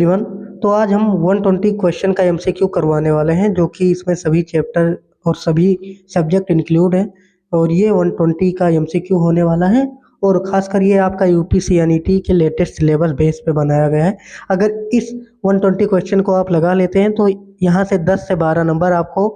Everyone, तो आज हम 120 क्वेश्चन का एमसीक्यू करवाने वाले हैं जो कि इसमें सभी चैप्टर और सभी सब्जेक्ट इंक्लूड हैं। और ये 120 का एमसीक्यू होने वाला है और खासकर ये आपका यूपीसी यानी के लेटेस्ट सिलेबस बेस पे बनाया गया है। अगर इस 120 क्वेश्चन को आप लगा लेते हैं तो यहाँ से 10 से 12 नंबर आपको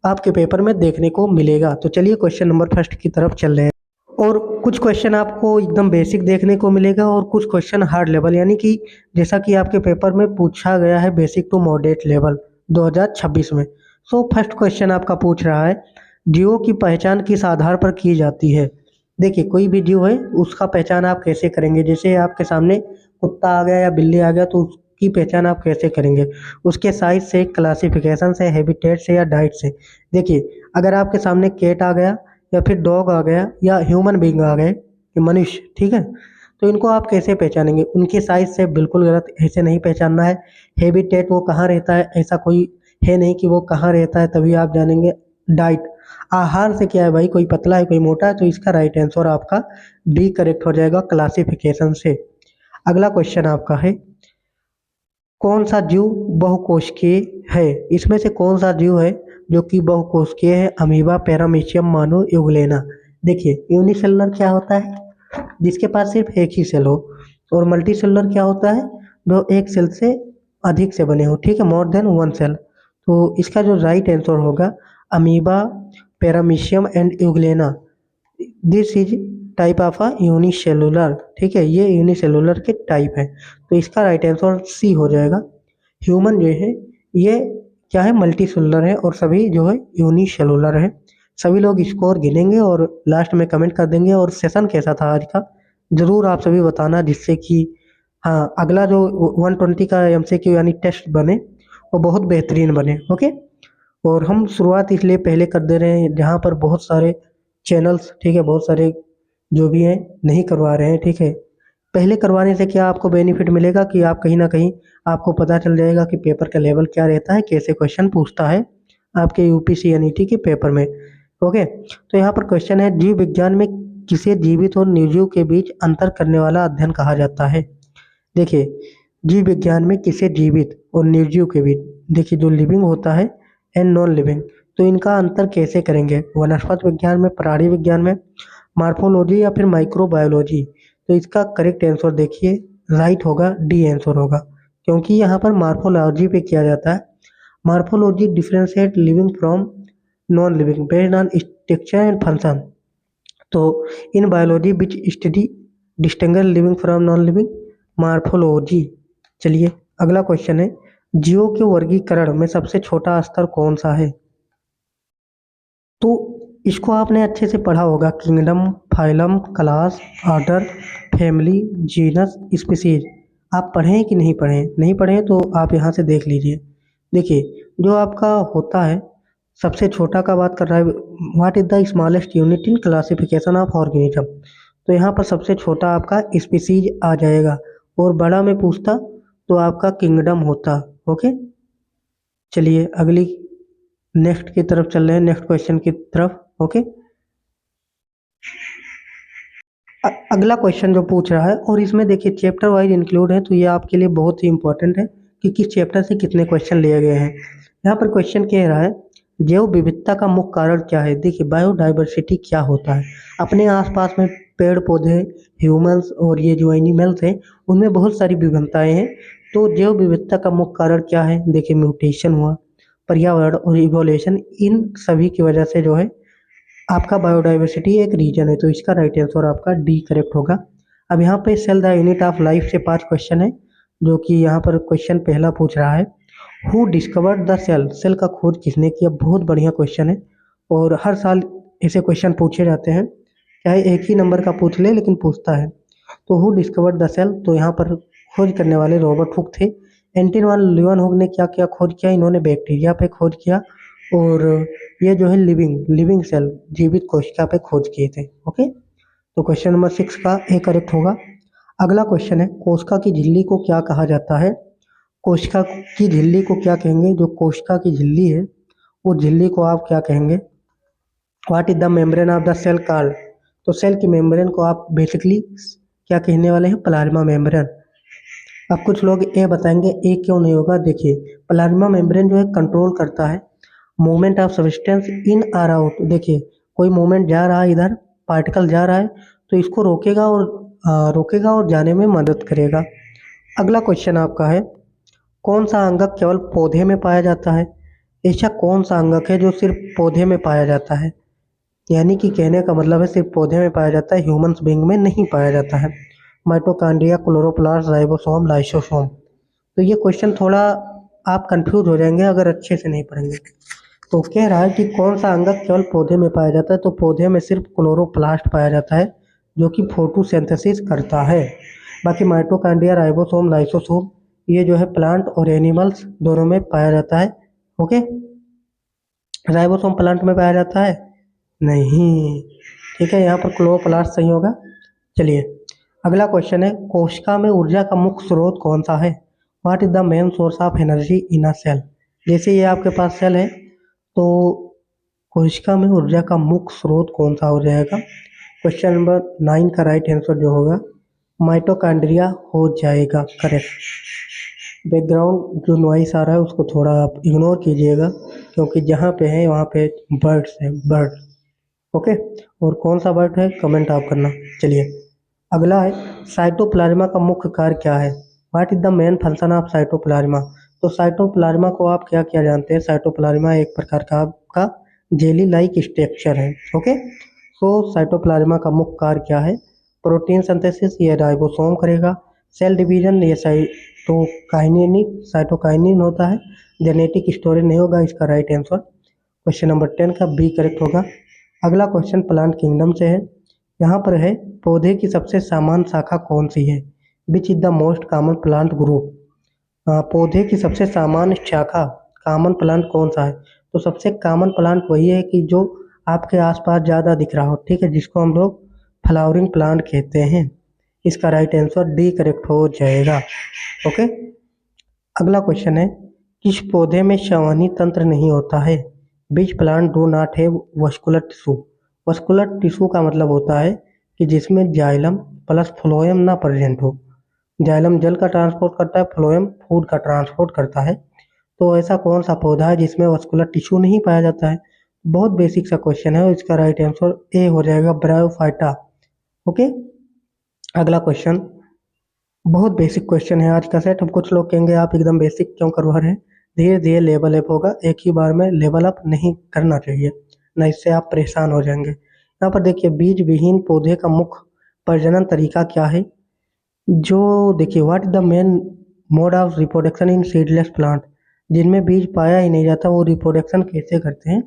आपके पेपर में देखने को मिलेगा। तो चलिए क्वेश्चन नंबर फर्स्ट की तरफ चल रहे हैं। और कुछ क्वेश्चन आपको एकदम बेसिक देखने को मिलेगा और कुछ क्वेश्चन हार्ड लेवल, यानी कि जैसा कि आपके पेपर में पूछा गया है बेसिक टू मॉडरेट लेवल 2026 में। सो फर्स्ट क्वेश्चन आपका पूछ रहा है, जीवों की पहचान किस आधार पर की जाती है। देखिए, कोई भी जीव है उसका पहचान आप कैसे करेंगे। जैसे आपके सामने कुत्ता आ गया या बिल्ली आ गया तो उसकी पहचान आप कैसे करेंगे, उसके साइज से, क्लासिफिकेशन से, हैबिटेट से या डाइट से। देखिए, अगर आपके सामने कैट आ गया या फिर डॉग आ गया या ह्यूमन बीइंग आ गए कि मनुष्य, ठीक है, तो इनको आप कैसे पहचानेंगे। उनके साइज से बिल्कुल गलत, ऐसे नहीं पहचानना है। हैबिटेट, वो कहाँ रहता है, ऐसा कोई है नहीं कि वो कहाँ रहता है तभी आप जानेंगे। डाइट, आहार से क्या है भाई, कोई पतला है कोई मोटा है, तो इसका राइट आंसर आपका डी करेक्ट हो जाएगा, क्लासिफिकेशन से। अगला क्वेश्चन आपका है, कौन सा जीव बहुकोशिकीय है। इसमें से कौन सा जीव है जो कि बहुकोशिकीय है। अमीबा, पैरामीशियम, मानो, यूग्लेना। देखिए, यूनिसेलुलर क्या होता है, जिसके पास सिर्फ एक ही सेल हो। और मल्टी सेलुलर क्या होता है, जो एक सेल से अधिक से बने हो, ठीक है, मोर देन वन सेल। तो इसका जो राइट आंसर होगा amoeba, paramecium and euglena. This is type of a unicellular, ठीक है, ये यूनिसेलुलर के टाइप है। तो इसका राइट आंसर सी हो जाएगा। ह्यूमन जो है ये क्या है, मल्टी सेलुलर है और सभी जो है यूनिसेलुलर है। सभी लोग स्कोर गिनेंगे और लास्ट में कमेंट कर देंगे। और सेशन कैसा था आज का ज़रूर आप सभी बताना, जिससे कि हाँ, अगला जो 120 का एमसीक्यू यानी टेस्ट बने वो बहुत बेहतरीन बने। ओके, और हम शुरुआत इसलिए पहले कर दे रहे हैं जहाँ पर बहुत सारे चैनल्स, ठीक है, बहुत सारे जो भी हैं नहीं करवा रहे हैं, ठीक है। पहले करवाने से क्या आपको बेनिफिट मिलेगा कि आप कहीं ना कहीं आपको पता चल जाएगा कि पेपर का लेवल क्या रहता है, कैसे क्वेश्चन पूछता है आपके यूपीसी एनईटी के पेपर में। ओके, तो यहाँ पर क्वेश्चन है, जीव विज्ञान में किसे जीवित और निर्जीव के बीच अंतर करने वाला अध्ययन कहा जाता है। देखिए, जीव विज्ञान में किसे जीवित और निर्जीव के बीच, देखिए जो लिविंग होता है एंड नॉन लिविंग, तो इनका अंतर कैसे करेंगे। वनस्पति विज्ञान में, प्राणी विज्ञान में, मार्फोलॉजी या फिर माइक्रोबायोलॉजी। तो इसका करेक्ट आंसर देखिए राइट होगा, डी आंसर होगा, क्योंकि यहाँ पर मार्फोलॉजी पे किया जाता है। Morphology differentiate living from non living based on structure and function. तो in biology which study distinguish living from non living, morphology. चलिए अगला क्वेश्चन है, जीवों के वर्गीकरण में सबसे छोटा स्तर कौन सा है। तो इसको आपने अच्छे से पढ़ा होगा, kingdom, phylum, class, order, family, genus, species. आप पढ़े हैं कि नहीं पढ़े हैं, नहीं पढ़े हैं तो आप यहाँ से देख लीजिए। देखिए, जो आपका होता है सबसे छोटा का बात कर रहा है, what is the smallest unit in classification of organism. तो यहाँ पर सबसे छोटा आपका स्पीसीज आ जाएगा और बड़ा में पूछता तो आपका किंगडम होता। ओके, चलिए अगली नेक्स्ट की तरफ चल रहे हैं, नेक्स्ट क्वेश्चन की तरफ। ओके, अगला क्वेश्चन जो पूछ रहा है, और इसमें देखिए चैप्टर वाइज इंक्लूड है, तो ये आपके लिए बहुत ही इंपॉर्टेंट है कि किस चैप्टर से कितने क्वेश्चन लिए गए हैं। यहाँ पर क्वेश्चन कह रहा है, जैव विविधता का मुख्य कारण क्या है। देखिए, बायोडाइवर्सिटी क्या होता है। अपने आसपास में पेड़ पौधे, ह्यूमंस और ये जो एनिमल्स हैं उनमें बहुत सारी विभिन्नताएं हैं। तो जैव विविधता का मुख्य कारण क्या है, देखिए म्यूटेशन हुआ, पर्यावरण और इवोल्यूशन, इन सभी की वजह से जो है आपका बायोडाइवर्सिटी एक रीजन है। तो इसका राइट आंसर आपका डी करेक्ट होगा। अब यहाँ पे cell the unit of life से 5 क्वेश्चन है, जो कि यहाँ पर क्वेश्चन पहला पूछ रहा है, who discovered the cell. Cell का खोज किसने किया। बहुत बढ़िया क्वेश्चन है और हर साल ऐसे क्वेश्चन पूछे जाते हैं, चाहे एक ही नंबर का पूछ ले लेकिन पूछता है। तो हु डिस्कवर्ड द सेल, तो यहाँ पर खोज करने वाले रॉबर्ट हुक थे। एंटन वान लीeuwenhoek ने क्या क्या खोज किया, इन्होंने बैक्टीरिया पे खोज किया और ये जो है लिविंग लिविंग सेल, जीवित कोशिका पे खोज किए थे। ओके, तो क्वेश्चन नंबर 6 का ए करेक्ट होगा। अगला क्वेश्चन है, कोशिका की झिल्ली को क्या कहा जाता है। कोशिका की झिल्ली को क्या कहेंगे, जो कोशिका की झिल्ली है वो झिल्ली को आप क्या कहेंगे। What is the membrane of the cell called. तो सेल की मेम्ब्रेन को आप बेसिकली क्या कहने वाले हैं, प्लाज्मा मेम्ब्रेन। अब कुछ लोग ए बताएंगे, ए क्यों नहीं होगा। देखिए, प्लाज्मा मेम्ब्रेन जो है कंट्रोल करता है मूवमेंट ऑफ सब्सटेंस इन और आउट। देखिए, कोई मूवमेंट जा रहा है इधर, पार्टिकल जा रहा है तो इसको रोकेगा और जाने में मदद करेगा। अगला क्वेश्चन आपका है, कौन सा अंगक केवल पौधे में पाया जाता है? ऐसा कौन सा अंगक है जो सिर्फ पौधे में पाया जाता है? यानी कि कहने का मतलब है सिर्फ पौधे में पाया जाता है, ह्यूमंस बीइंग में नहीं पाया जाता है। Mitochondria, chloroplast, ribosome, lysosome. तो ये क्वेश्चन थोड़ा आप कंफ्यूज हो जाएंगे अगर अच्छे से नहीं पढ़ेंगे। तो कह रहा है कि कौन सा अंगक केवल पौधे में पाया जाता है, तो पौधे में सिर्फ क्लोरोप्लास्ट पाया जाता है जो कि फोटोसिंथेसिस करता है। बाकी माइटोकॉन्ड्रिया, राइबोसोम, लाइसोसोम ये जो है प्लांट और एनिमल्स दोनों में पाया जाता है। ओके, राइबोसोम प्लांट में पाया जाता है नहीं, ठीक है, यहाँ पर क्लोरोप्लास्ट सही होगा। चलिए, अगला क्वेश्चन है, कोशिका में ऊर्जा का मुख्य स्रोत कौन सा है? What is the main source of energy in a cell? जैसे ये आपके पास सेल है तो कोशिका में ऊर्जा का मुख्य स्रोत कौन सा हो जाएगा? क्वेश्चन नंबर 9 का राइट आंसर जो होगा माइटोकॉन्ड्रिया हो जाएगा, करेक्ट। बैकग्राउंड जो नॉइस आ रहा है उसको थोड़ा आप इग्नोर कीजिएगा, क्योंकि जहाँ पे है वहाँ पे बर्ड्स हैं, बर्ड। ओके, और कौन सा बर्ड है कमेंट आप करना। चलिए, अगला है, साइटोप्लाज्मा का मुख्य कार्य क्या है? What is the main function of cytoplasm? तो साइटोप्लाज्मा को आप क्या क्या जानते हैं? साइटोप्लाज्मा एक प्रकार का आपका जेली लाइक स्ट्रक्चर है। ओके, तो साइटोप्लाज्मा का मुख्य कार्य क्या है? प्रोटीन सिंथेसिस ये राइबोसोम करेगा, सेल डिवीजन ये साइटोकाइनिन होता है, जेनेटिक स्टोरेज नहीं होगा, इसका राइट आंसर क्वेश्चन नंबर 10 का बी करेक्ट होगा। अगला क्वेश्चन प्लांट किंगडम से है, यहाँ पर है, पौधे की सबसे सामान्य शाखा कौन सी है? Which is the most common plant group? पौधे की सबसे सामान्य शाखा, कॉमन प्लांट कौन सा है? तो सबसे कॉमन प्लांट वही है कि जो आपके आसपास ज़्यादा दिख रहा हो, ठीक है, जिसको हम लोग फ्लावरिंग प्लांट कहते हैं। इसका राइट आंसर डी करेक्ट हो जाएगा। ओके, अगला क्वेश्चन है, किस पौधे में संवहनी तंत्र नहीं होता है? Which plant do not have vascular tissue. Vascular tissue का मतलब होता है कि जिसमें जाइलम प्लस फ्लोएम ना प्रेजेंट हो। जाइलम जल का ट्रांसपोर्ट करता है, फ्लोएम फूड का ट्रांसपोर्ट करता है। तो ऐसा कौन सा पौधा है जिसमें वस्कुलर टिश्यू नहीं पाया जाता है? बहुत बेसिक सा क्वेश्चन है और इसका राइट आंसर ए हो जाएगा, ब्रायोफाइटा। ओके, अगला क्वेश्चन बहुत बेसिक क्वेश्चन है आज का सेट। अब कुछ लोग कहेंगे आप एकदम बेसिक क्यों करवा रहे हैं? धीरे धीरे लेवल अप होगा, एक ही बार में लेवल अप नहीं करना चाहिए, ना इससे आप परेशान हो जाएंगे। यहाँ पर देखिए, बीज विहीन पौधे का मुख्य प्रजनन तरीका क्या है? जो देखिए, what is the main mode of reproduction in seedless plant? जिनमें बीज पाया ही नहीं जाता वो रिप्रोडक्शन कैसे करते हैं?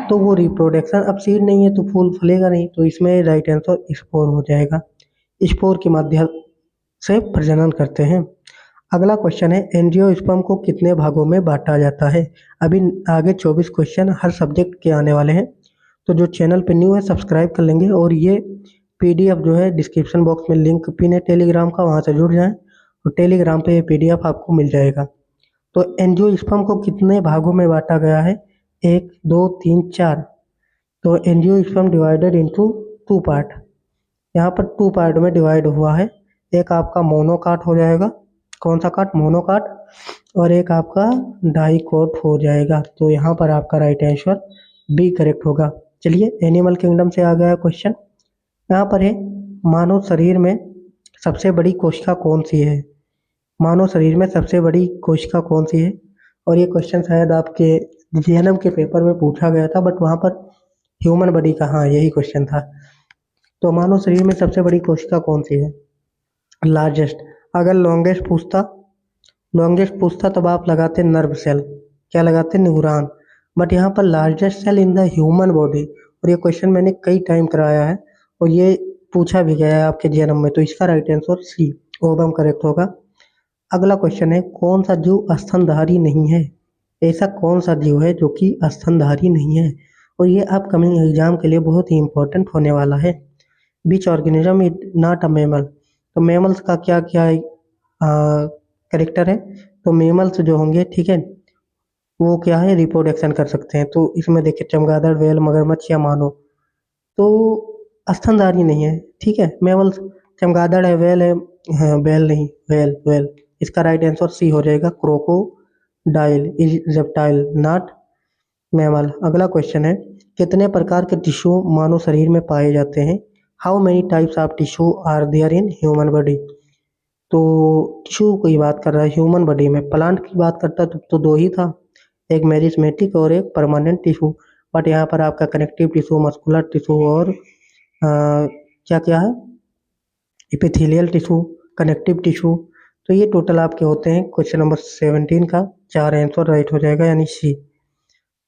तो वो रिप्रोडक्शन, अब सीड नहीं है तो फूल फलेगा नहीं, तो इसमें राइट आंसर स्पोर हो जाएगा। स्पोर के माध्यम से प्रजनन करते हैं। अगला क्वेश्चन है, एंजियोस्पर्म को कितने भागों में बांटा जाता है? अभी आगे 24 क्वेश्चन हर सब्जेक्ट के आने वाले हैं, तो जो चैनल पे न्यू है सब्सक्राइब कर लेंगे, और ये पीडीएफ जो है डिस्क्रिप्शन बॉक्स में लिंक पिन है टेलीग्राम का, वहाँ से जुड़ जाएं और टेलीग्राम पे ये पीडीएफ आपको मिल जाएगा। तो एंजियोस्पर्म को कितने भागों में बांटा गया है? 1 2 3 4। तो एंजियोस्पर्म डिवाइडेड इनटू 2 पार्ट, यहाँ पर 2 पार्ट में डिवाइड हुआ है। एक आपका मोनोकाट हो जाएगा, कौन सा काट? मोनोकाट। और एक आपका डाइकोट हो जाएगा। तो यहाँ पर आपका राइट आंसर बी करेक्ट होगा। चलिए, एनिमल किंगडम से आ गया क्वेश्चन। यहाँ पर है, मानव शरीर में सबसे बड़ी कोशिका कौन सी है? मानव शरीर में सबसे बड़ी कोशिका कौन सी है? और ये क्वेश्चन शायद आपके जीएनएम के पेपर में पूछा गया था, बट वहाँ पर ह्यूमन बॉडी का, हाँ यही क्वेश्चन था। तो मानव शरीर में सबसे बड़ी कोशिका कौन सी है? लार्जेस्ट। अगर लॉन्गेस्ट पूछता तब आप लगाते नर्व सेल, क्या लगाते? न्यूरॉन। बट यहाँ पर largest cell in the human body, और ये क्वेश्चन मैंने कई टाइम कराया है और ये पूछा भी गया है आपके जीएनएम में, तो इसका right answer C, ovum correct होगा। अगला क्वेश्चन है, कौन सा जीव स्तनधारी नहीं है? ऐसा कौन सा जीव है जो कि स्तनधारी नहीं है? और ये अपकमिंग एग्जाम के लिए बहुत ही इंपॉर्टेंट होने वाला है। Which organism is not a mammal? तो मैमल्स का क्या क्या करेक्टर है? तो मैमल्स जो होंगे, ठीक है, वो क्या है, रिप्रोडक्शन कर सकते हैं। तो इसमें देखिए, चमगादड़, व्हेल, मगरमच्छ या मानो, तो स्तनधारी नहीं है, ठीक है। मैमल्स, चमगादड़ है, व्हेल है, हाँ व्हेल नहीं, व्हेल व्हेल इसका राइट आंसर सी हो जाएगा, crocodile is reptile not mammal. अगला क्वेश्चन है, कितने प्रकार के टिश्यू मानव शरीर में पाए जाते हैं? How many types of tissue are there in human body? तो टिश्यू की बात कर रहा है ह्यूमन बॉडी में। प्लांट की बात करता तो दो ही था, एक मेरिस्मेटिक और एक परमानेंट टिश्यू। बट यहाँ पर आपका कनेक्टिव टिश्यू, मस्कुलर टिश्यू और क्या क्या है, इपिथेलियल टिश्यू, कनेक्टिव टिश्यू। तो ये टोटल आपके होते हैं। क्वेश्चन नंबर 17 का 4 आंसर राइट हो जाएगा, यानी सी।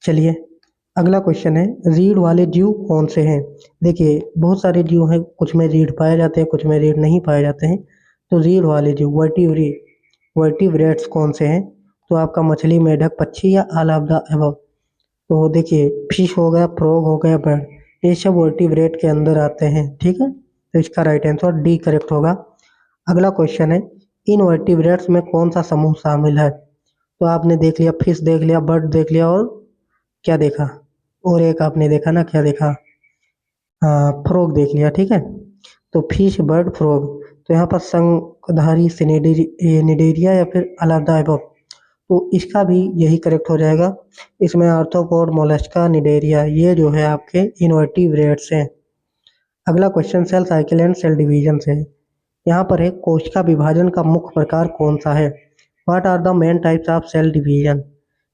चलिए अगला क्वेश्चन है, रीढ़ वाले जीव कौन से हैं? देखिए बहुत सारे जीव हैं, कुछ में रीढ़ पाए जाते हैं, कुछ में रीढ़ नहीं पाए जाते हैं। तो रीढ़ वाले जीव वर्टिब्रेट्स कौन से हैं? तो आपका मछली, मेढक, पक्षी या ऑल ऑफ द अबव? तो देखिए फिश हो गया, फ्रॉग हो गया, बर्ड, ये सब वर्टिब्रेट के अंदर आते हैं। ठीक है, तो इसका राइट आंसर डी करेक्ट होगा। अगला क्वेश्चन है, इन वर्टिब्रेट्स में कौन सा समूह शामिल है? तो आपने देख लिया, फिश देख लिया, बर्ड देख लिया, और क्या देखा, और एक आपने देखा ना, क्या देखा, फ्रॉग देख लिया। ठीक है, तो फिश, बर्ड, फ्रॉग। तो यहाँ पर शंखधारी, निडेरिया या फिर ऑल ऑफ द अबव? तो इसका भी यही करेक्ट हो जाएगा। इसमें आर्थ्रोपोड, मोलस्का, निडेरिया, ये जो है आपके इनवर्टिब्रेट्स हैं। अगला question cell cycle and cell division से है। यहाँ पर है, कोशिका विभाजन का मुख्य प्रकार कौन सा है? What are the main types of cell division?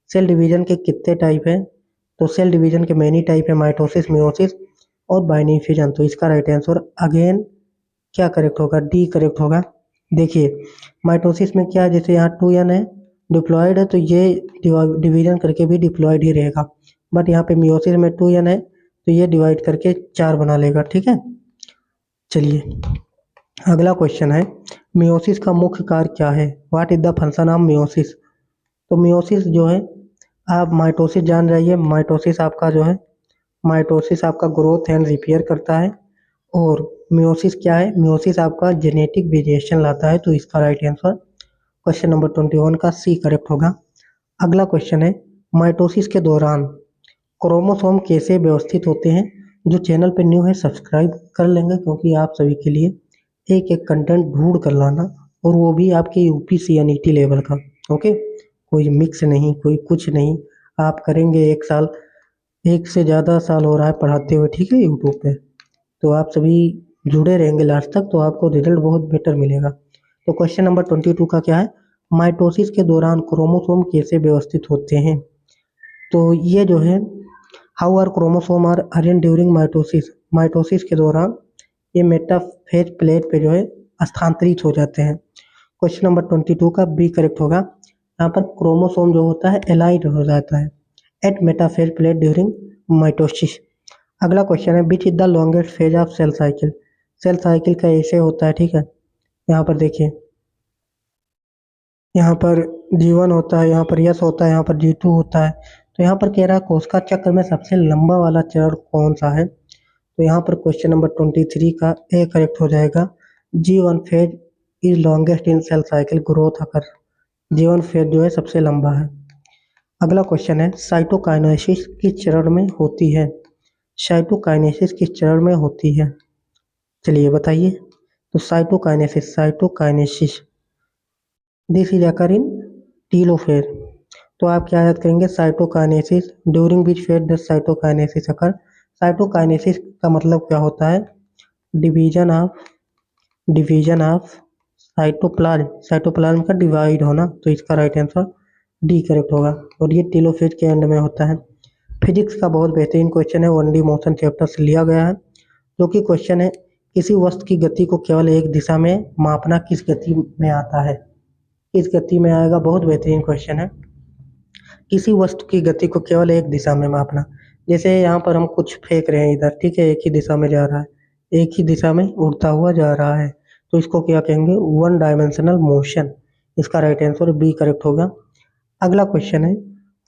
Cell division के कितने टाइप हैं? तो सेल डिवीजन के मेनी टाइप है, माइटोसिस, मियोसिस और बाइनिफिजन। तो इसका राइट आंसर अगेन क्या करेक्ट होगा? डी करेक्ट होगा। देखिए माइटोसिस में क्या है, जैसे यहाँ 2n है, डिप्लॉयड है, तो ये डिवीजन करके भी डिप्लॉयड ही रहेगा। बट यहाँ पे मियोसिस में 2n है, तो ये डिवाइड करके 4 बना लेगा। ठीक है, चलिए अगला क्वेश्चन है, मियोसिस का मुख्य कार्य क्या है? What is the function of meiosis? तो मियोसिस जो है, आप माइटोसिस जान रही है, माइटोसिस आपका जो है, माइटोसिस आपका ग्रोथ एंड रिपेयर करता है। और मियोसिस क्या है? मियोसिस आपका जेनेटिक वेरिएशन लाता है। तो इसका राइट आंसर क्वेश्चन नंबर 21 का सी करेक्ट होगा। अगला क्वेश्चन है, माइटोसिस के दौरान क्रोमोसोम कैसे व्यवस्थित होते हैं? जो चैनल पे न्यू है सब्सक्राइब कर लेंगे, क्योंकि आप सभी के लिए एक एक कंटेंट ढूंढ कर लाना, और वो भी आपके यूपीसीएनईटी लेवल का। ओके, कोई मिक्स नहीं, कोई कुछ नहीं। आप करेंगे 1 साल, 1 से ज़्यादा साल हो रहा है पढ़ाते हुए, ठीक है, यूट्यूब पे। तो आप सभी जुड़े रहेंगे लास्ट तक, तो आपको रिजल्ट बहुत बेटर मिलेगा। तो क्वेश्चन नंबर 22 का क्या है, माइटोसिस के दौरान क्रोमोसोम कैसे व्यवस्थित होते हैं? तो ये जो है, how are chromosome are arrange during mitosis? Mitosis के दौरान ये मेटाफेज प्लेट पे जो है स्थानांतरित हो जाते हैं। क्वेश्चन नंबर 22 का बी करेक्ट होगा। यहाँ पर क्रोमोसोम जो होता है एलाइड हो जाता है at metaphase plate during mitosis. अगला क्वेश्चन है, which is the longest phase of cell cycle? Cell cycle का ऐसे होता है। ठीक है, यहाँ पर देखिए, यहाँ पर G1 होता है, यहाँ पर यस होता है, यहाँ पर G2 होता है। तो यहाँ पर कह रहा है कोशिका चक्र में सबसे लंबा वाला चरण कौन सा है? तो यहाँ पर क्वेश्चन नंबर 23 का ए करेक्ट हो जाएगा। G1 phase is longest in cell cycle growth occur. G1 phase जो है सबसे लंबा है। अगला क्वेश्चन है, साइटोकाइनेसिस किस चरण में होती है? साइटोकाइनेसिस किस चरण में होती है? चलिए बताइए। तो cytokinesis this is occur in telophase. तो आप क्या याद करेंगे, cytokinesis during which phase the cytokinesis occur? Cytokinesis का मतलब क्या होता है? डिवीजन ऑफ साइटोप्लाज्म, साइटोप्लाज्म का डिवाइड होना। तो इसका राइट आंसर डी करेक्ट होगा, और ये टीलोफेज के एंड में होता है। फिजिक्स का बहुत बेहतरीन क्वेश्चन है, 1D मोशन चैप्टर से लिया गया है। जो कि क्वेश्चन है, किसी वस्तु की गति को केवल एक दिशा में मापना किस गति में आता है? किस गति में आएगा? बहुत बेहतरीन क्वेश्चन है। किसी वस्तु की गति को केवल एक दिशा में मापना। जैसे यहाँ पर हम कुछ फेंक रहे हैं इधर, ठीक है, एक ही दिशा में जा रहा है, एक ही दिशा में उड़ता हुआ जा रहा है। तो इसको क्या कहेंगे? 1 डायमेंशनल मोशन। इसका राइट आंसर बी करेक्ट होगा। अगला क्वेश्चन है,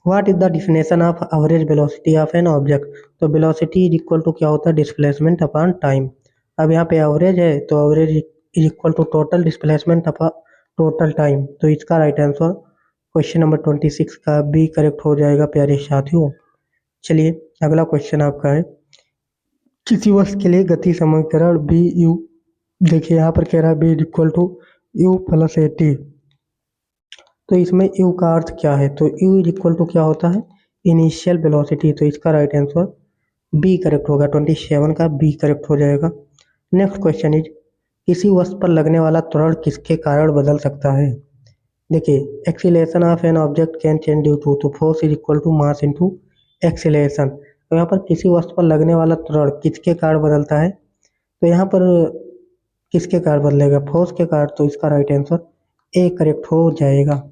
what is the definition of average velocity of an object? तो वेलोसिटी इज इक्वल टू क्या होता है? Displacement upon time. अब यहाँ पे एवरेज है, तो average is equal to total displacement upon total time. तो इसका राइट आंसर क्वेश्चन नंबर 26 का बी करेक्ट हो जाएगा प्यारे साथियों। चलिए अगला क्वेश्चन आपका है, किसी वस्तु के लिए गति समीकरण बी यू, देखिए यहाँ पर कह रहा है v equal to u plus a t. तो इसमें यू का अर्थ क्या है, तो यू इज इक्वल टू क्या होता है, इनिशियल वेलोसिटी। तो इसका राइट आंसर बी करेक्ट होगा, 27 का बी करेक्ट हो जाएगा। नेक्स्ट क्वेश्चन इज किसी वस्तु पर लगने वाला त्वरण किसके कारण बदल सकता है। देखिए, acceleration of an object can change due to, तो force is equal to mass into acceleration. तो यहाँ पर किसी वस्तु पर लगने वाला त्वरण किसके कारण बदलता है, तो यहाँ पर किसके कारण बदलेगा, फोर्स के कारण। तो इसका राइट आंसर ए करेक्ट हो जाएगा।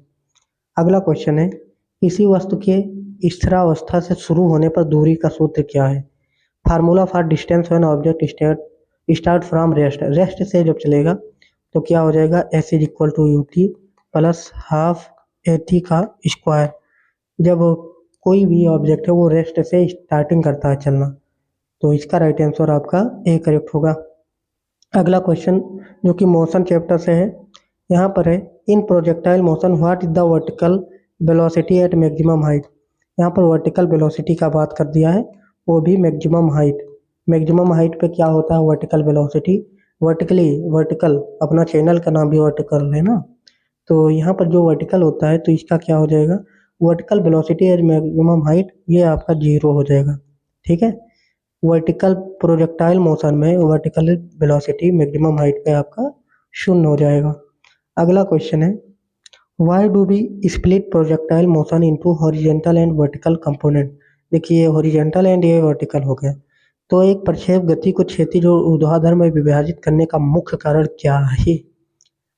अगला क्वेश्चन है किसी वस्तु के स्थिरावस्था से शुरू होने पर दूरी का सूत्र क्या है। Formula for distance when object start from rest, rest से जब चलेगा तो क्या हो जाएगा, s is equal to u t plus half a t का स्क्वायर। जब कोई भी ऑब्जेक्ट है वो रेस्ट से स्टार्टिंग करता है चलना, तो इसका राइट आंसर आपका ए करेक्ट होगा। अगला क्वेश्चन जो कि मोशन चैप्टर से है, यहाँ पर है in projectile motion what is the vertical velocity at maximum height. यहाँ पर वर्टिकल वेलोसिटी का बात कर दिया है, वो भी मैक्सिमम हाइट। मैक्सिमम हाइट पे क्या होता है वर्टिकल वेलोसिटी, वर्टिकल अपना चैनल का नाम भी वर्टिकल है ना, तो यहाँ पर जो वर्टिकल होता है तो इसका क्या हो जाएगा, vertical velocity at maximum height, ये आपका 0 हो जाएगा। ठीक है, वर्टिकल प्रोजेक्टाइल मोशन में वर्टिकल वेलोसिटी मैक्सिमम हाइट पे आपका 0 हो जाएगा। अगला क्वेश्चन है why do we split projectile motion into horizontal and vertical component. देखिए, हॉरिजॉन्टल एंड ये वर्टिकल हो गया, तो एक प्रक्षेप गति को क्षैतिज और ऊर्ध्वाधर में विभाजित करने का मुख्य कारण क्या है।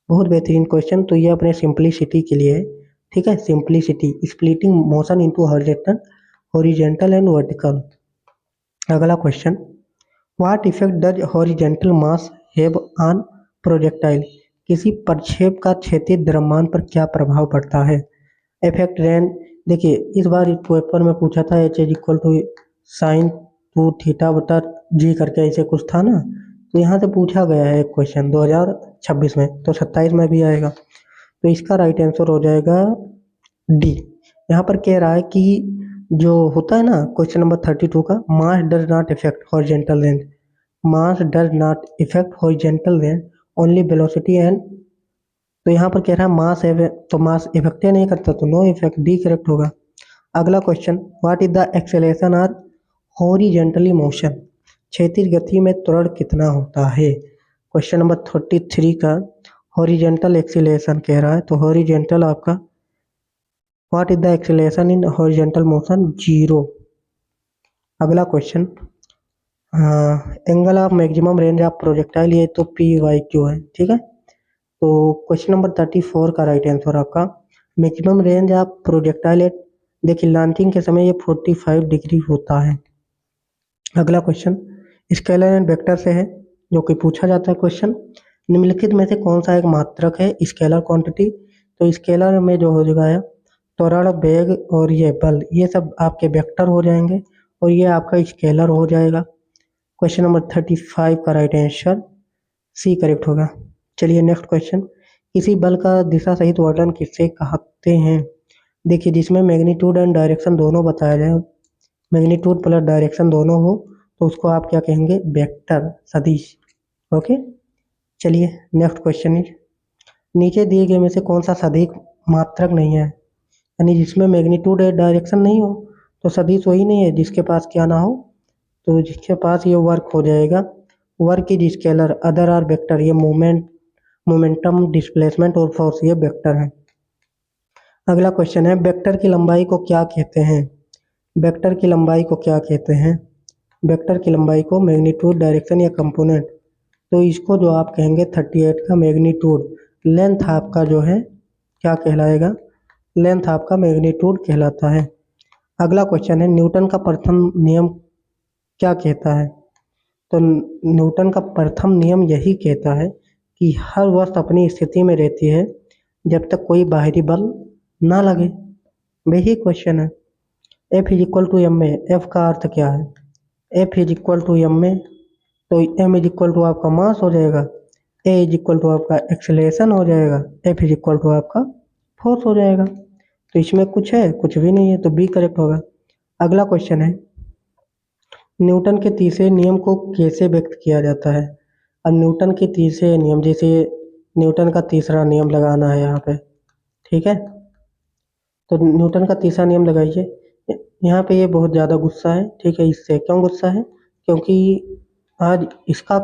बहुत बेहतरीन क्वेश्चन, तो ये अपने सिंपलिसिटी के लिए है। ठीक है, simplicity splitting motion into horizontal and vertical. अगला question what effect does horizontal mass have on projectile. किसी प्रक्षेप का क्षैतिज द्रव्यमान पर क्या प्रभाव पड़ता है। इफेक्ट रेन, देखिए इस बार इस पेपर में पूछा था h is equal to sine two theta बटा जी करके ऐसे कुछ था ना, तो यहाँ से पूछा गया है एक क्वेश्चन 2026 में, तो 27 में भी आएगा। तो इसका राइट आंसर हो जाएगा डी। यहाँ पर कह रहा है कि जो होता है ना क्वेश्चन नंबर 32 का, mass does not effect horizontal range, mass does not effect horizontal range only velocity and, तो यहाँ पर कह रहा है मास है तो मास इफेक्ट नहीं करता, तो नो इफेक्ट, डी करेक्ट होगा। अगला question what is the acceleration और हॉरिजॉन्टली मोशन, क्षैतिज गति में त्वरण कितना होता है। क्वेश्चन नंबर 33 का हॉरिजॉन्टल एक्सेलरेशन कह रहा है, तो हॉरिजॉन्टल आपका what is the acceleration in horizontal motion, 0। अगला question angle of maximum range of projectile, ये तो पी वाई क्यू है। ठीक है, तो क्वेश्चन नंबर 34 का राइट आंसर आपका maximum range of projectile eight, देखिए लॉन्चिंग के समय ये 45 डिग्री होता है। अगला क्वेश्चन स्केलर एंड वेक्टर से है, जो कि पूछा जाता है क्वेश्चन निम्नलिखित में से कौन सा एक मात्रक है स्केलर क्वांटिटी। तो स्केलर में जो हो जाएगा त्वरण, वेग और ये बल, ये सब आपके वेक्टर हो जाएंगे और ये आपका स्केलर हो जाएगा। क्वेश्चन नंबर 35 का राइट आंसर सी करेक्ट होगा। चलिए नेक्स्ट क्वेश्चन किसी बल का दिशा सहित वर्णन किससे कहते हैं। देखिए, जिसमें मैग्नीट्यूड एंड डायरेक्शन दोनों बताया जाए, मैग्नीट्यूड प्लस डायरेक्शन दोनों हो तो उसको आप क्या कहेंगे, वेक्टर सदिश। ओके, चलिए नेक्स्ट क्वेश्चन इज नीचे दिए गए में से कौन सा सदिश मात्रक नहीं है, यानी जिसमें मैग्नीट्यूड एंड डायरेक्शन नहीं हो तो सदिश वही नहीं है जिसके पास क्या ना हो, तो जिसके पास ये वर्क हो जाएगा, work is scalar, other are vector, ये मोमेंटम, डिस्प्लेसमेंट और फोर्स ये वेक्टर है। अगला क्वेश्चन है वेक्टर की लंबाई को क्या कहते हैं। वेक्टर की लंबाई को क्या कहते हैं, वेक्टर की लंबाई को मैग्नीट्यूड, डायरेक्शन या कंपोनेंट, तो इसको जो आप कहेंगे 38 का मैग्नीट्यूड, लेंथ आपका जो है क्या कहलाएगा, लेंथ आपका मैग्नीट्यूड कहलाता है। अगला क्वेश्चन है न्यूटन का प्रथम नियम क्या कहता है। तो न्यूटन का प्रथम नियम यही कहता है कि हर वस्तु अपनी स्थिति में रहती है जब तक कोई बाहरी बल ना लगे। वही क्वेश्चन है। F is equal to m में, एफ का अर्थ क्या है, f is equal to m में, तो एम इज इक्वल टू आपका मास हो जाएगा, ए इज इक्वल टू आपका एक्सेलरेशन हो जाएगा, एफ इज इक्वल टू आपका फोर्स हो जाएगा। तो इसमें कुछ है, कुछ भी नहीं है, तो बी करेक्ट होगा। अगला क्वेश्चन है न्यूटन के तीसरे नियम को कैसे व्यक्त किया जाता है। अब न्यूटन के तीसरे नियम, जैसे न्यूटन का तीसरा नियम लगाना है यहाँ पे, ठीक है, तो न्यूटन का तीसरा नियम लगाइए। यहाँ पे ये बहुत ज़्यादा गुस्सा है, ठीक है। इससे क्यों गुस्सा है? क्योंकि आज इसका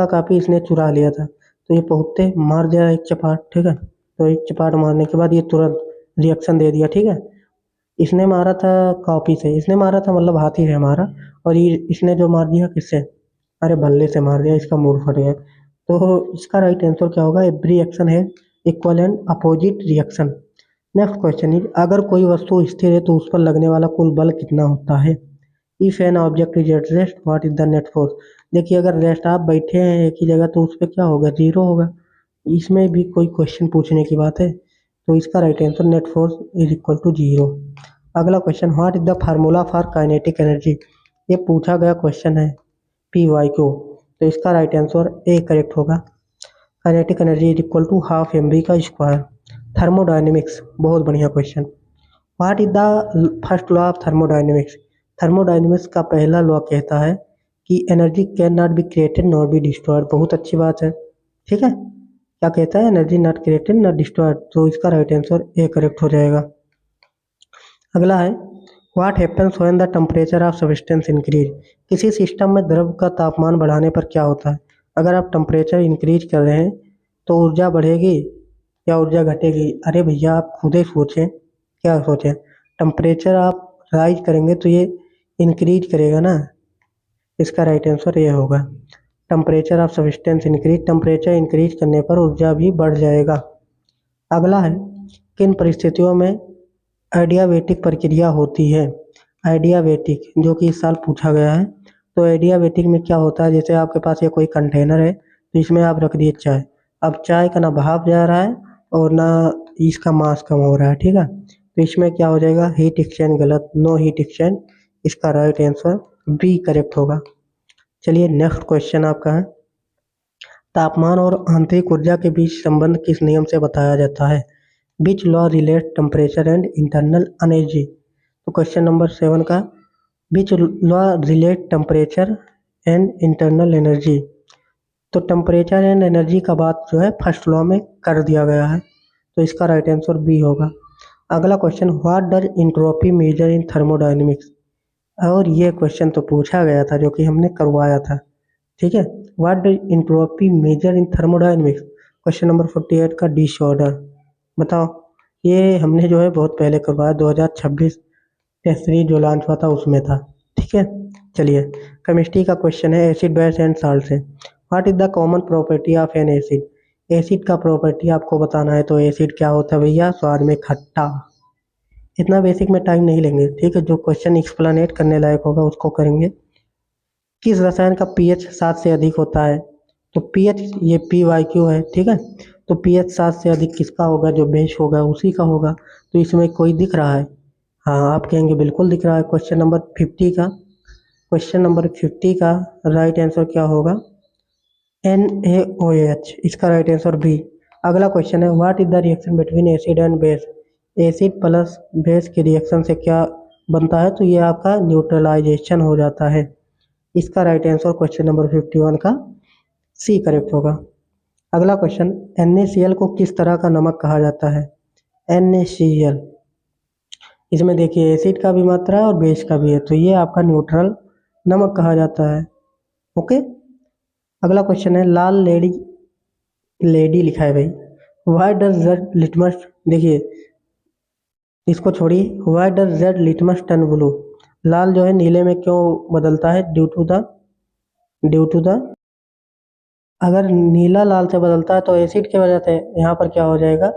कापी इसने चुरा लिया था, तो ये पहुँचते मार दिया एक चपाट, ठीक है। तो एक चपाट मारने के बाद ये तुरंत रिएक्शन दे दिया, ठीक है। इसने मारा था कॉपी से, इसने मारा था मतलब हाथी से मारा, और ये इसने जो मार दिया किससे? अरे बल्ले से मार दिया, इसका मूड फट गया। तो इसका राइट आंसर क्या होगा? एवरी एक्शन है equal and opposite reaction. Next question is, अगर कोई वस्तु स्थिर है तो उस पर लगने वाला कुल बल कितना होता है? If an object is at rest what is the net force? देखिए अगर रेस्ट आप बैठे हैं एक ही जगह तो उस पर क्या होगा? जीरो होगा। इसमें भी कोई क्वेश्चन पूछने की बात है? तो इसका right answer net force is equal to zero. अगला question, what is the formula for kinetic energy? ये पूछा गया क्वेश्चन है पी वाई क्यू, तो इसका राइट आंसर ए करेक्ट होगा। Kinetic energy is equal to half m v का square. Thermodynamics, बहुत बढ़िया question. What is the first law of thermodynamics? Thermodynamics का पहला लॉ कहता है कि energy can not be created not be destroyed. बहुत अच्छी बात है, ठीक है। क्या कहता है? Energy not created not destroyed, तो इसका राइट आंसर ए करेक्ट हो जाएगा। अगला है, what happens when the temperature of substance increase? किसी सिस्टम में द्रव का तापमान बढ़ाने पर क्या होता है? अगर आप टेम्परेचर इंक्रीज कर रहे हैं तो ऊर्जा बढ़ेगी या ऊर्जा घटेगी? अरे भैया आप खुद ही सोचें, क्या सोचें? टेम्परेचर आप राइज करेंगे तो ये इंक्रीज करेगा ना, इसका राइट आंसर ये होगा। Temperature of substance increase, temperature increase करने पर ऊर्जा भी बढ़ जाएगा। अगला है, किन परिस्थितियों में एडियाबेटिक प्रक्रिया होती है? एडियाबेटिक जो कि इस साल पूछा गया है। तो एडियाबेटिक में क्या होता है? जैसे आपके पास ये कोई कंटेनर है तो इसमें आप रख दिए चाय, अब चाय का ना भाप जा रहा है और ना इसका मास कम हो रहा है, ठीक है। तो इसमें क्या हो जाएगा? हीट एक्सचेंज गलत, नो हीट एक्सचेंज। इसका राइट आंसर बी करेक्ट होगा। चलिए नेक्स्ट क्वेश्चन आपका है, तापमान और आंतरिक ऊर्जा के बीच संबंध किस नियम से बताया जाता है? Which law relate temperature and internal energy? तो क्वेश्चन नंबर 7 का, which law relate temperature and internal energy? तो टेम्परेचर एंड एनर्जी का बात जो है फर्स्ट लॉ में कर दिया गया है, तो इसका राइट आंसर बी होगा। अगला question, what does entropy measure in thermodynamics? और ये क्वेश्चन तो पूछा गया था जो कि हमने करवाया था, ठीक है। What does entropy measure in thermodynamics? Question number 48 का डिसऑर्डर बताओ। ये हमने जो है बहुत पहले करवाया, 2026 टेस्ट सीरीज जो लॉन्च हुआ था उसमें था, ठीक है। चलिए केमिस्ट्री का क्वेश्चन है, एसिड बेस एंड साल्ट से। What is the common property of N acid? Acid का प्रॉपर्टी आपको बताना है, तो एसिड क्या होता है भैया? स्वाद में खट्टा। इतना बेसिक में टाइम नहीं लेंगे, ठीक है। जो क्वेश्चन एक्सप्लेनेट करने लायक होगा उसको करेंगे। किस रसायन का पीएच 7 से अधिक होता है? तो पीएच ये पी वाई क्यू है, ठीक है। तो पीएच 7 से अधिक किसका होगा? जो बेस होगा उसी का होगा। तो इसमें कोई दिख रहा है? हाँ आप कहेंगे बिल्कुल दिख रहा है। क्वेश्चन नंबर 50 का राइट आंसर क्या होगा? NaOH, इसका राइट आंसर बी। अगला क्वेश्चन है, what is the reaction between acid and base? Acid plus base के रिएक्शन से क्या बनता है? तो ये आपका न्यूट्रलाइजेशन हो जाता है। इसका राइट आंसर क्वेश्चन नंबर 51 का सी करेक्ट होगा। अगला क्वेश्चन, NaCl को किस तरह का नमक कहा जाता है? NaCl, इसमें देखिए एसिड का भी मात्रा है और बेस का भी है, तो ये आपका न्यूट्रल नमक कहा जाता है, ओके। अगला क्वेश्चन है, लाल लेडी लेडी लिखा है भाई, व्हाई डज जेड लिटमस, देखिए इसको छोड़िए, why does red litmus turn blue? लाल जो है नीले में क्यों बदलता है? ड्यू टू द अगर नीला लाल से बदलता है तो एसिड की वजह से, यहाँ पर क्या हो जाएगा?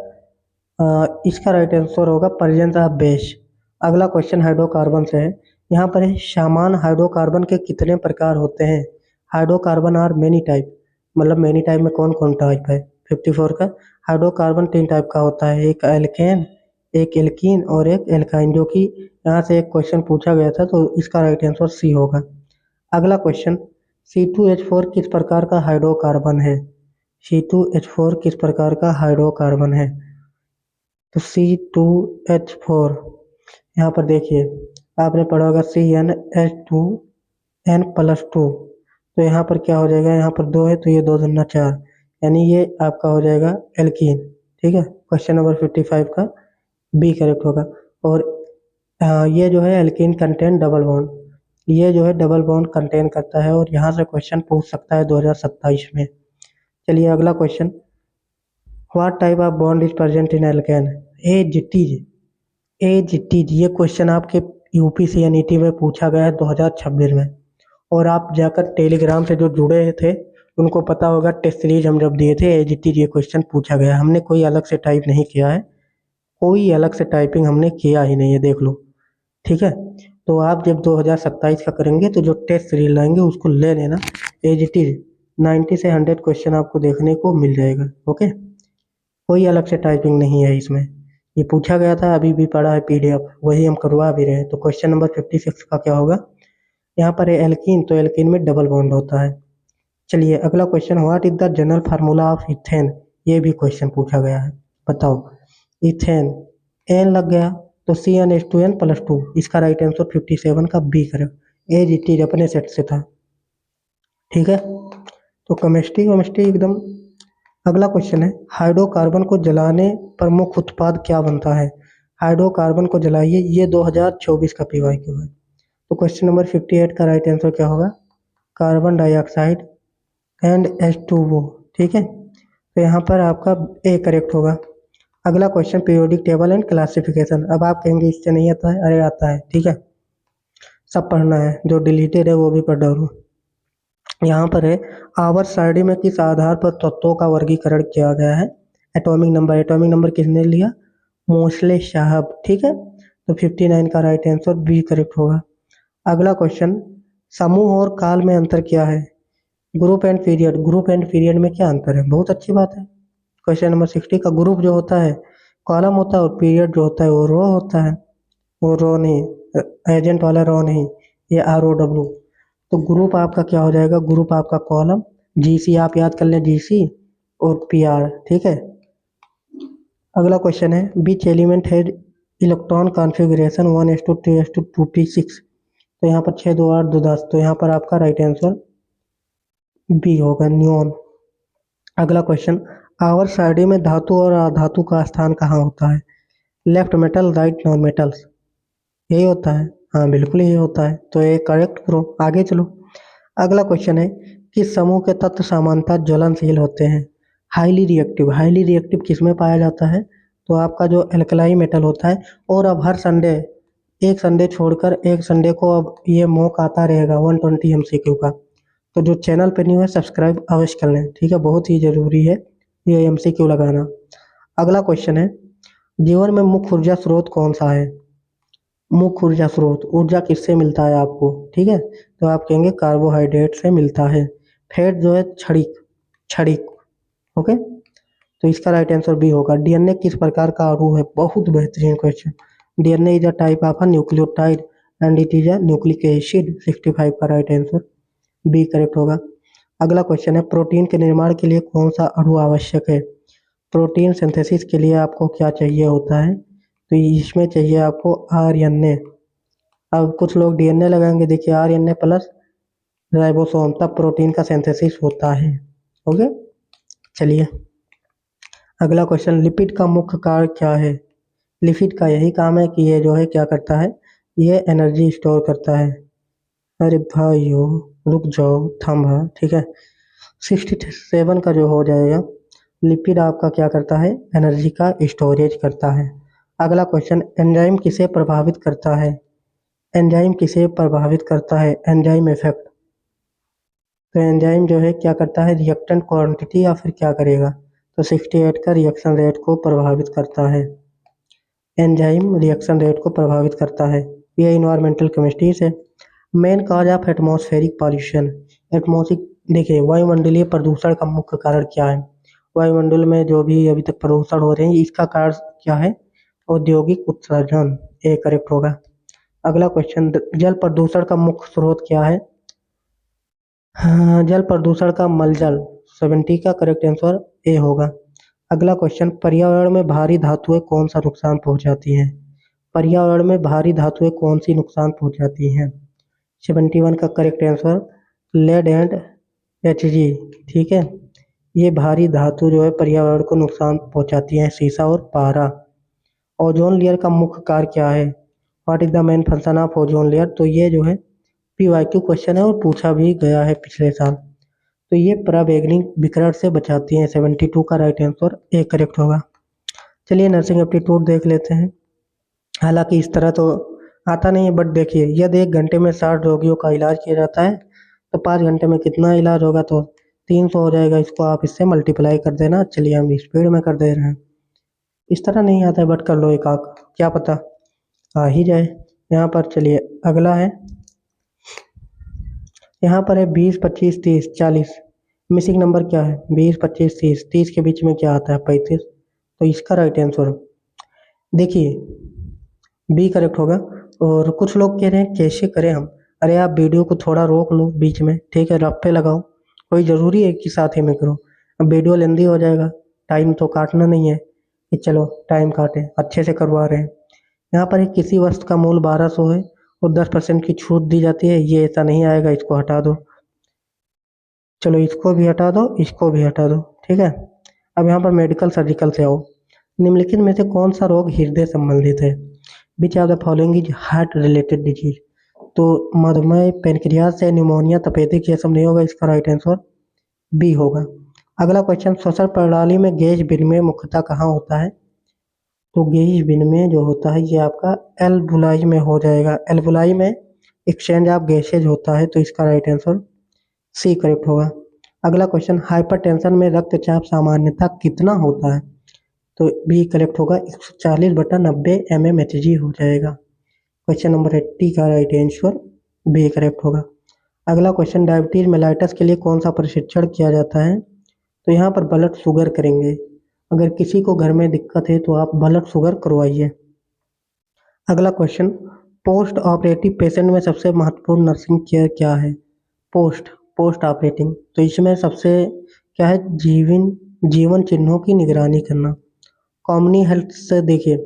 इसका राइट आंसर होगा प्रेजेंस ऑफ बेस। अगला क्वेश्चन हाइड्रोकार्बन से है, यहाँ पर है समान हाइड्रोकार्बन के कितने प्रकार होते हैं? हाइड्रोकार्बन आर मेनी टाइप, मतलब मेनी टाइप में कौन कौन टाइप है? 54 का, हाइड्रोकार्बन 3 टाइप का होता है, एक एल्केन, एक एल्कीन और एक एल्काइन, जो कि यहाँ से एक क्वेश्चन पूछा गया था, तो इसका राइट आंसर सी होगा। अगला क्वेश्चन, C2H4 किस प्रकार का हाइड्रोकार्बन है? C2H4 किस प्रकार का हाइड्रोकार्बन है? तो C2H4, यहाँ पर देखिए आपने पढ़ा होगा CnH2n प्लस 2, तो यहाँ पर क्या हो जाएगा? यहाँ पर 2 है तो ये 2 दूना 4, यानी ये आपका हो जाएगा एल्कीन, ठीक है। क्वेश्चन नंबर 55 का बी करेक्ट होगा। और ये जो है एल्कीन कंटेन डबल बॉन्ड, ये जो है डबल बॉन्ड कंटेन करता है, और यहाँ से क्वेश्चन पूछ सकता है 2027 में। चलिए अगला question, what type of bond is present in alkane? एजीटीज, ये क्वेश्चन आपके यूपी सी एनईटी में पूछा गया है 2026 में। और आप जाकर टेलीग्राम से जो जुड़े थे उनको पता होगा, टेस्ट सीरीज हम जब दिए थे एजीटीज ये क्वेश्चन पूछा गया, हमने कोई अलग से टाइप नहीं किया है, कोई अलग से टाइपिंग हमने किया ही नहीं है, देख लो। ठीक है, तो आप जब 2027 का करेंगे तो जो टेस्ट सीरीज लाएंगे उसको ले लेना, एजीटीज 90 से 100 क्वेश्चन आपको देखने को मिल जाएगा। ओके, कोई अलग से टाइपिंग नहीं है इसमें, ये पूछा गया था, अभी भी पड़ा है पीडीएफ, वही हम करवा भी रहे हैं। तो क्वेश्चन नंबर 56 का क्या होगा? यहाँ पर है एल्कीन, तो एल्कीन में डबल बॉन्ड होता है। चलिए अगला question, what is the general formula of ethane? ये भी क्वेश्चन पूछा गया है, बताओ। इथेन, एन लग गया तो C N H two N plus two, इसका राइट आंसर 57 का B correct. As it is अपने सेट से था। ठीक है, तो केमिस्ट्री केमिस्ट्री एकदम। अगला क्वेश्चन है, हाइड्रोकार्बन को जलाने पर मुख्य उत्पाद क्या बनता है? हाइड्रोकार्बन को जलाइए, ये 2024 का पीवाईक्यू है। तो क्वेश्चन नंबर 58 का राइट आंसर क्या होगा? Carbon dioxide and H2O। ठीक है, तो यहाँ पर आपका ए करेक्ट होगा। अगला question, periodic table and classification. अब आप कहेंगे इससे नहीं आता है, अरे आता है। ठीक है, सब पढ़ना है, जो डिलीटेड है वो भी पढ़ डालो। यहाँ पर है, आवर्त सारणी में किस आधार पर तत्वों का वर्गीकरण किया गया है? Atomic number. एटॉमिक नंबर किसने लिया? मोस्ले साहब। ठीक है, तो 59 का राइट आंसर बी करेक्ट होगा। अगला क्वेश्चन, समूह और काल में अंतर क्या है? Group and period. Group and period में क्या अंतर है? बहुत अच्छी बात है। क्वेश्चन नंबर 60 का, ग्रुप जो होता है कॉलम होता है, और पीरियड जो होता है वो रो होता है। वो रो नहीं, एजेंट वाला रो नहीं, ये ROW। तो ग्रुप आपका क्या हो जाएगा? ग्रुप आपका कॉलम, GC आप याद कर लें, GC और PR। ठीक है, अगला क्वेश्चन है, बीच एलिमेंट है इलेक्ट्रॉन कॉन्फ़िगरेशन 1:2:2p6। तो यहाँ पर 6 2 8 2 10, तो यहाँ पर आपका राइट आंसर बी होगा, न्यून। अगला क्वेश्चन, आवर्त सारणी में धातु और अधातु का स्थान कहाँ होता है? Left metal, right non metals, यही होता है। हाँ बिल्कुल यही होता है, तो ये करेक्ट करो, आगे चलो। अगला क्वेश्चन है, किस समूह के तत्व सामान्यतः ज्वलनशील होते हैं? Highly reactive. हाईली रिएक्टिव किस में पाया जाता है? तो आपका जो एल्कलाई मेटल होता है। और अब हर संडे, एक संडे छोड़कर एक संडे को अब ये मॉक आता रहेगा 120 MCQ का। तो जो चैनल पे न्यू है सब्सक्राइब अवश्य कर लें। ठीक है, बहुत ही ज़रूरी है ये MCQ लगाना। अगला क्वेश्चन है, जीवन में मुख्य ऊर्जा स्रोत कौन सा है? मुख्य ऊर्जा स्रोत, ऊर्जा किससे मिलता है आपको? ठीक है, तो आप कहेंगे कार्बोहाइड्रेट से मिलता है। फैट जो है क्षणिक, क्षणिक। ओके, तो इसका राइट आंसर बी होगा। डीएनए किस प्रकार का अणु है? बहुत बेहतरीन question. DNA is a type of a nucleotide and it is a nucleic acid. 65 का राइट आंसर बी करेक्ट होगा। अगला क्वेश्चन है, प्रोटीन के निर्माण के लिए कौन सा अणु आवश्यक है? प्रोटीन सिंथेसिस के लिए आपको क्या चाहिए होता है? तो इसमें चाहिए आपको RNA। अब कुछ लोग DNA लगाएंगे, देखिए RNA प्लस राइबोसोम, तब प्रोटीन का सिंथेसिस होता है। ओके, चलिए अगला क्वेश्चन, लिपिड का मुख्य कार्य क्या है? लिपिड का यही काम है कि ये जो है क्या करता है, ये एनर्जी स्टोर करता है। अरे भाइयों रुक जाओ, थंब है। ठीक है, 67 का जो हो जाएगा, लिपिड आपका क्या करता है? एनर्जी का स्टोरेज करता है। अगला क्वेश्चन, एंजाइम किसे प्रभावित करता है? एंजाइम किसे प्रभावित करता है? Enzyme effect. तो एंजाइम जो है क्या करता है? रिएक्टेंट क्वांटिटी या फिर क्या करेगा? तो 68 का रिएक्शन रेट को प्रभावित करता है। एंजाइम रिएक्शन रेट को प्रभावित करता है। ये इन्वायरमेंटल केमिस्ट्री से। Main cause of atmospheric pollution. Atmospheric, देखिए वायुमंडलीय प्रदूषण का मुख्य कारण क्या है? वायुमंडल में जो भी अभी तक प्रदूषण हो रहे हैं इसका कारण क्या है? औद्योगिक उत्सर्जन, ये करेक्ट होगा। अगला क्वेश्चन, जल प्रदूषण का मुख्य स्रोत क्या है? हाँ, जल प्रदूषण का मलजल। 70 का करेक्ट आंसर ए होगा। अगला क्वेश्चन, पर्यावरण में भारी धातुएं कौन सा नुकसान पहुंचाती हैं? पर्यावरण में भारी धातुएं कौन सी नुकसान पहुंचाती हैं? 71 का correct answer lead and Hg। ठीक है, ये भारी धातु जो है पर्यावरण को नुकसान पहुंचाती हैं, सीसा और पारा। ओजोन लेयर का मुख्य कार्य क्या है? What is the main function of ozone layer? तो ये जो है पीवाईक्यू क्वेश्चन है और पूछा भी गया है पिछले साल। तो ये पराबैंगनी विकिरण से बचाती है। 72 का राइट आंसर ए करेक्ट होगा। चलिए नर्सिंग एप्टीट्यूड देख लेते हैं। हालांकि इस तरह तो आता नहीं है, बट देखिए यदि 1 घंटे में 60 रोगियों का इलाज किया जाता है तो 5 घंटे में कितना इलाज होगा? तो 300 हो जाएगा। इसको आप इससे मल्टीप्लाई कर देना। चलिए हम स्पीड में कर दे रहे हैं। इस तरह नहीं आता है, बट कर लो एक आग, क्या पता आ ही जाए। यहाँ पर चलिए अगला है, यहाँ पर है 20, 25, 30, 40। मिसिंग नंबर क्या है? 20, 25, 30। 30 के बीच में क्या आता है? 35। तो इसका राइट आंसर देखिए बी करेक्ट होगा। और कुछ लोग कह रहे हैं कैसे करें हम? अरे आप वीडियो को थोड़ा रोक लो बीच में, ठीक है, रफ लगाओ। कोई ज़रूरी है कि साथ ही में करो? अब वीडियो लेंदी हो जाएगा, टाइम तो काटना नहीं है कि चलो टाइम काटे, अच्छे से करवा रहे हैं। यहाँ पर एक किसी वस्तु का मूल्य 1200 है और 10% की छूट दी जाती है, ये ऐसा नहीं आएगा, इसको हटा दो। चलो इसको भी हटा दो, इसको भी हटा दो, ठीक है। अब यहाँ पर मेडिकल सर्जिकल से आओ। निम्नलिखित में से कौन सा रोग हृदय संबंधित है? Which are the following is heart related disease? तो मधुमेह, पेनक्रियास या निमोनिया, तपेदिक, ये सब नहीं होगा। इसका राइट आंसर बी होगा। अगला क्वेश्चन, श्वसन प्रणाली में गैस विनिमय मुख्यतः कहाँ होता है? तो गैस विनिमय जो होता है ये आपका एल्वुलाई में हो जाएगा। एल्वुलाई में एक्सचेंज ऑफ गैसेज होता है। तो इसका राइट आंसर सी करेक्ट होगा। अगला क्वेश्चन, हाइपरटेंशन में रक्तचाप सामान्यतः कितना होता है? तो बी करेक्ट होगा, 140/90 mmHg हो जाएगा। क्वेश्चन नंबर 80 का राइट आंसर बी करेक्ट होगा। अगला क्वेश्चन, डायबिटीज मेलाइटस के लिए कौन सा प्रशिक्षण किया जाता है? तो यहाँ पर ब्लड शुगर करेंगे। अगर किसी को घर में दिक्कत है तो आप ब्लड शुगर करवाइए। अगला क्वेश्चन, पोस्ट ऑपरेटिव पेशेंट में सबसे महत्वपूर्ण नर्सिंग केयर क्या है? पोस्ट पोस्ट ऑपरेटिंग, तो इसमें सबसे क्या है? जीवन चिन्हों की निगरानी करना। कॉमनी हेल्थ से देखिए,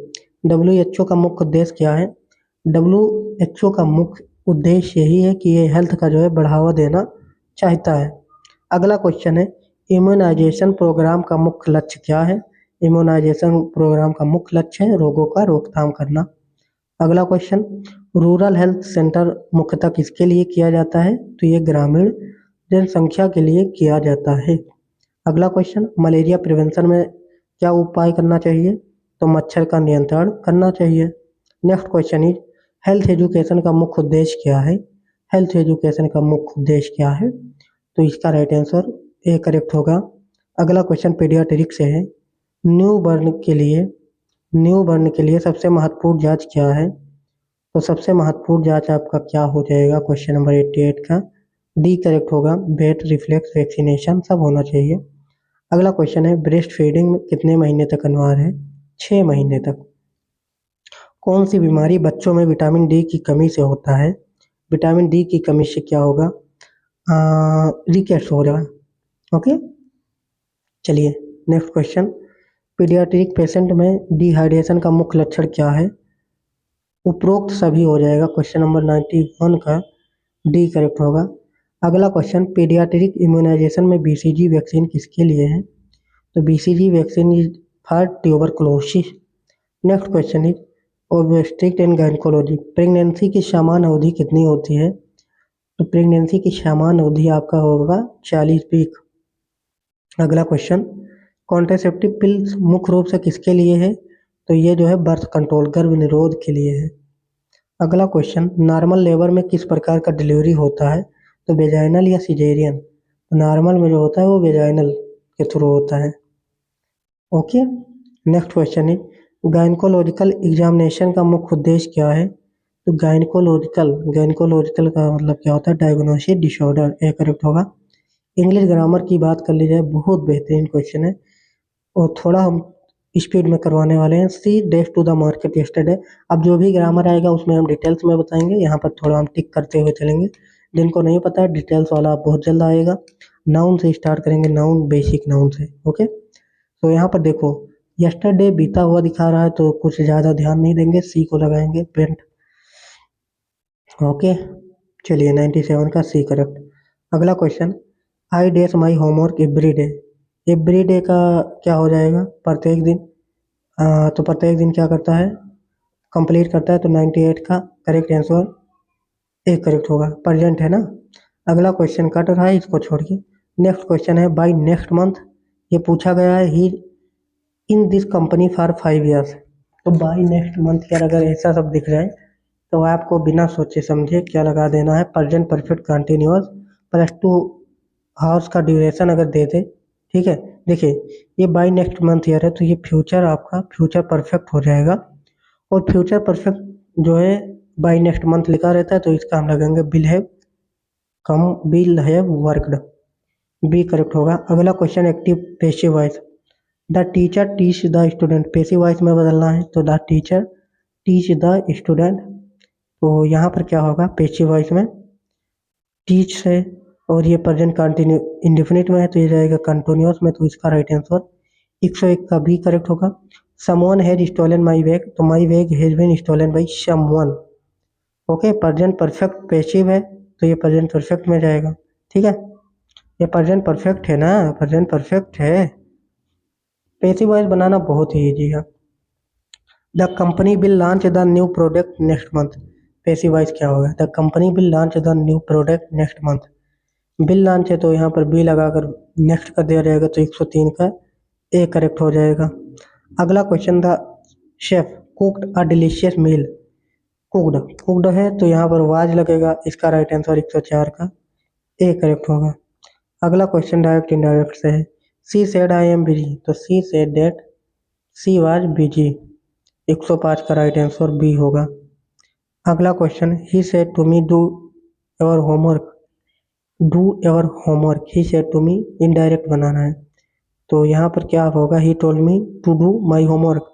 WHO का मुख्य उद्देश्य क्या है? WHO का मुख्य उद्देश्य यही है कि ये हेल्थ का जो है बढ़ावा देना चाहता है। अगला क्वेश्चन है, इम्यूनाइजेशन प्रोग्राम का मुख्य लक्ष्य क्या है? इम्यूनाइजेशन प्रोग्राम का मुख्य लक्ष्य है रोगों का रोकथाम करना। अगला क्वेश्चन, रूरल हेल्थ सेंटर मुख्यतः किसके लिए किया जाता है? तो ये ग्रामीण जनसंख्या के लिए किया जाता है। अगला क्वेश्चन, मलेरिया प्रिवेंशन में क्या उपाय करना चाहिए? तो मच्छर का नियंत्रण करना चाहिए। Next question is, health education का मुख्य उद्देश्य क्या है? हेल्थ एजुकेशन का मुख्य उद्देश्य क्या है? तो इसका राइट आंसर ए करेक्ट होगा। अगला क्वेश्चन पीडियाट्रिक से है। न्यू बर्न के लिए सबसे महत्वपूर्ण जांच क्या है? तो सबसे महत्वपूर्ण जांच आपका क्या हो जाएगा? क्वेश्चन नंबर 88 का डी करेक्ट होगा। वेट रिफ्लेक्स वैक्सीनेशन सब होना चाहिए। अगला क्वेश्चन है, ब्रेस्ट फीडिंग कितने महीने तक अनिवार्य है? 6 महीने तक। कौन सी बीमारी बच्चों में विटामिन डी की कमी से होता है? विटामिन डी की कमी से क्या होगा? रिकेट्स हो जाएगा। ओके, चलिए नेक्स्ट क्वेश्चन, पीडियाट्रिक पेशेंट में डिहाइड्रेशन का मुख्य लक्षण क्या है? उपरोक्त सभी हो जाएगा। क्वेश्चन नंबर 91 का डी करेक्ट होगा। अगला क्वेश्चन, पीडियाट्रिक इम्यूनाइजेशन में BCG वैक्सीन किसके लिए है? तो BCG vaccine is for tuberculosis. Next question is, obstetric and gynaecology, pregnancy की सामान्य अवधि कितनी होती है? तो प्रेगनेंसी की सामान्य अवधि आपका होगा 40 वीक। अगला क्वेश्चन, कॉन्ट्रासेप्टिव पिल्स मुख्य रूप से किसके लिए है? तो ये जो है बर्थ कंट्रोल, गर्भ निरोध के लिए है। अगला क्वेश्चन, नॉर्मल लेबर में किस प्रकार का डिलीवरी होता है? तो वेजाइनल या सिजेरियन? तो नॉर्मल में जो होता है वो वेजाइनल के थ्रू होता है। ओके, नेक्स्ट क्वेश्चन है, गायनिकोलॉजिकल एग्जामिनेशन का मुख्य उद्देश्य क्या है? तो गायनिकोलॉजिकल का मतलब क्या होता है? डायग्नोसिस डिसऑर्डर, ए करेक्ट होगा। इंग्लिश ग्रामर की बात कर ली जाए, बहुत बेहतरीन क्वेश्चन है और थोड़ा हम स्पीड में करवाने वाले हैं। See days to the market yesterday. अब जो भी ग्रामर आएगा उसमें हम डिटेल्स में बताएंगे, यहाँ पर थोड़ा हम टिक करते हुए चलेंगे। जिनको नहीं पता है डिटेल्स वाला बहुत जल्द आएगा। नाउन से स्टार्ट करेंगे, नाउन बेसिक नाउन से। ओके, तो यहाँ पर देखो यस्टरडे बीता हुआ दिखा रहा है तो कुछ ज़्यादा ध्यान नहीं देंगे, सी को लगाएंगे पेंट। ओके, चलिए 97 का सी करेक्ट। अगला question, I does my homework every day. Every day का क्या हो जाएगा? प्रत्येक दिन। तो प्रत्येक दिन क्या करता है, कंप्लीट करता है, तो 98 का करेक्ट आंसर एक करेक्ट होगा, प्रेजेंट है ना। अगला क्वेश्चन कट रहा है, इसको छोड़िए। नेक्स्ट क्वेश्चन है बाय नेक्स्ट मंथ। ये पूछा गया है he in this company for 5 years। तो बाय नेक्स्ट मंथ के अगर ऐसा सब दिख जाए तो आपको बिना सोचे समझे क्या लगा देना है, प्रेजेंट परफेक्ट कंटिन्यूअस +2 आवर्स का ड्यूरेशन अगर दे दे, ठीक है। देखिए ये बाय नेक्स्ट मंथ ईयर है, तो ये फ्यूचर आपका फ्यूचर परफेक्ट हो जाएगा। और फ्यूचर परफेक्ट जो है बाय नेक्स्ट मंथ लिखा रहता है, तो इसका हम लगाएंगे will have worked, B correct होगा। अगला question active passive voice. The teacher teach the student, passive voice में बदलना है, तो the teacher teach the student. तो यहाँ पर क्या होगा, पैसिव वॉइस में टीच है, और ये प्रेजेंट कंटिन्यू इंडेफिनिट में है, तो ये जाएगा कंटिन्यूअस में, तो इसका राइट आंसर 101 का बी करेक्ट होगा। Someone has stolen my bag, तो my bag has been stolen by someone. Okay, present perfect passive है, तो ये प्रेजेंट परफेक्ट में जाएगा, ठीक है। ये प्रेजेंट परफेक्ट है ना, प्रेजेंट परफेक्ट है। पैसिव वॉइस बनाना बहुत ही ईजी है। The company will launch the new product next month. Passive voice क्या होगा, the company will launch the new product next month. Bill launch है, तो यहाँ पर बी लगाकर नेक्स्ट कर दिया जाएगा, तो 103 का ए करेक्ट हो जाएगा। अगला question the chef cooked a delicious meal. Cooked है, तो यहाँ पर वाज लगेगा, इसका राइट आंसर 104 का ए करेक्ट होगा। अगला क्वेश्चन डायरेक्ट इनडायरेक्ट से है। She said I am busy, तो she said that she was busy, 105 का राइट आंसर बी होगा। अगला question he said to me do your homework, do your homework, he said to me indirect बनाना है, तो यहाँ पर क्या होगा, he told me to do my homework,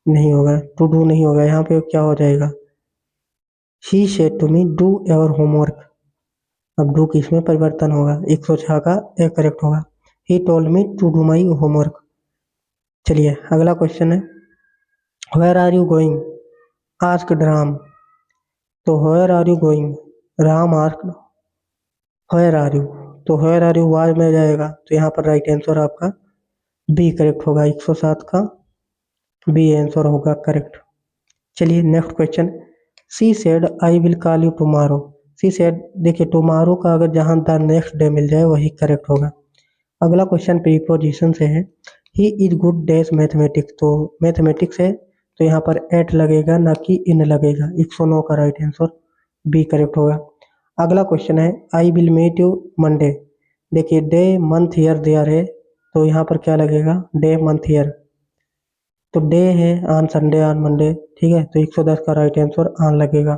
नहीं होगा, टू डू नहीं होगा, यहाँ पे क्या हो जाएगा, he said to me do your homework. अब डू किस में परिवर्तन होगा, 106 का ए करेक्ट होगा। He told me to do my homework. चलिए अगला क्वेश्चन है where are you going asked Ram. तो where are you going, Ram asked where are you, तो वेयर आर यू वाज में जाएगा, तो यहाँ पर राइट आंसर आपका बी करेक्ट होगा, 107 का बी आंसर होगा करेक्ट। चलिए next question. C said I will call you tomorrow. She said, देखिए टुमारो का अगर जहाँ द नेक्स्ट डे मिल जाए वही करेक्ट होगा। अगला क्वेश्चन प्रीपोजिशन से है। He is good dash mathematics, तो मैथमेटिक्स है, तो यहाँ पर एट लगेगा ना कि इन लगेगा, 109 का राइट आंसर बी करेक्ट होगा। अगला क्वेश्चन है I will meet you Monday. देखिए डे मंथ ईयर दिया है, तो यहाँ पर क्या लगेगा, डे मंथ ईयर, तो डे है ऑन संडे ऑन मंडे, ठीक है, तो 110 का राइट आंसर ऑन लगेगा।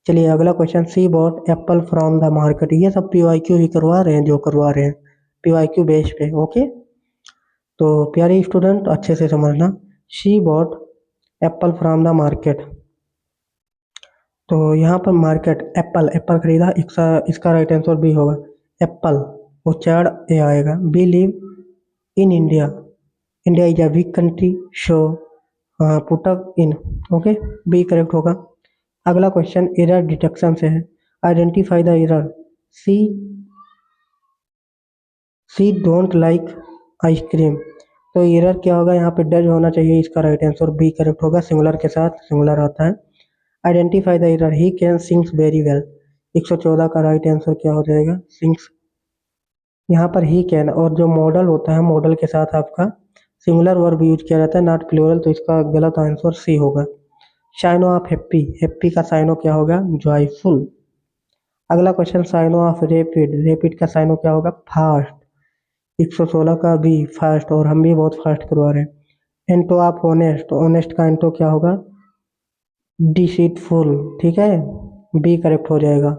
चलिए अगला question she bought apple from the market. ये सब पीवाईक्यू ही करवा रहे हैं, जो करवा रहे हैं पीवाईक्यू बेस पे, ओके। तो प्यारे स्टूडेंट अच्छे से समझना, she bought apple from the market, तो यहाँ पर मार्केट एप्पल, एप्पल खरीदा, इसका राइट आंसर बी होगा। एप्पल उच्चारण ए आएगा। We live in India, India is a big country, so put up in, okay, B correct होगा। अगला क्वेश्चन एरर डिटेक्शन से है। Identify the error. She she don't like ice cream, तो error क्या होगा, यहाँ पे डज होना चाहिए, इसका राइट आंसर बी करेक्ट होगा, सिंगुलर के साथ सिंगुलर आता है। Identify the error, he can sings very well, 114 का राइट आंसर क्या हो जाएगा, सिंग्स। यहाँ पर ही कैन, और जो मॉडल होता है मॉडल के साथ आपका सिंगुलर वर्ब यूज किया जाता है, नॉट प्लूरल, तो इसका गलत आंसर सी होगा। साइनो ऑफ हैप्पी, हैप्पी का साइनो क्या होगा, जॉयफुल। अगला question synonym of rapid, rapid का साइनो क्या होगा, फास्ट, 116 का भी फास्ट, और हम भी बहुत फास्ट करवा रहे हैं। एंटो ऑफ ऑनेस्ट, ऑनेस्ट का एंटो क्या होगा, डिसीटफुल, ठीक है, बी करेक्ट हो जाएगा,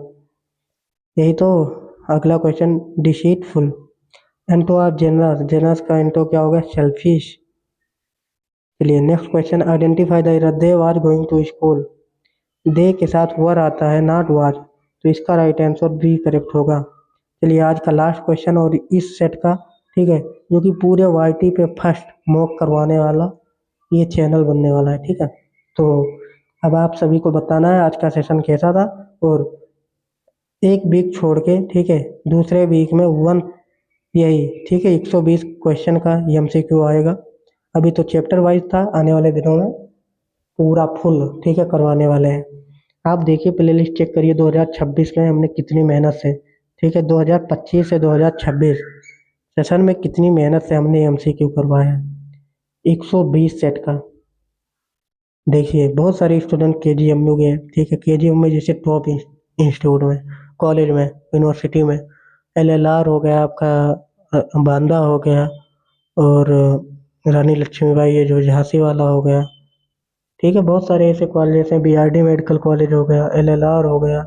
यही तो। अगला question deceitful. Anto of generous, generous का एंटो क्या होगा, सेल्फिश। चलिए next question identify the error. They are going to school, they के साथ वर आता है नॉट वाज, तो इसका राइट आंसर बी करेक्ट होगा। चलिए आज का लास्ट क्वेश्चन और इस सेट का, ठीक है, जो कि पूरे वाईटी पे फर्स्ट मॉक करवाने वाला ये चैनल बनने वाला है, ठीक है। तो अब आप सभी को बताना है आज का सेशन कैसा था, और एक वीक छोड़ के, ठीक है, दूसरे वीक में वन यही, ठीक है, 120 क्वेश्चन का एमसीक्यू आएगा, अभी तो चैप्टर वाइज था, आने वाले दिनों में पूरा फुल ठीक है करवाने वाले हैं। आप देखिए प्लेलिस्ट चेक करिए 2026 में हमने कितनी मेहनत से ठीक है 2025 से 2026 सेशन में कितनी मेहनत से हमने एमसीक्यू करवाया है 120 सेट का। देखिए बहुत सारे स्टूडेंट केजीएमयू गए ठीक है, केजीएम में जैसे टॉप इंस्टीट्यूट में, कॉलेज में, यूनिवर्सिटी में, एलएलआर हो गया आपका, बांदा हो गया, और रानी लक्ष्मीबाई ये जो झांसी वाला हो गया ठीक है। बहुत सारे ऐसे कॉलेज हैं, बीआरडी मेडिकल कॉलेज हो गया, एलएलआर हो गया,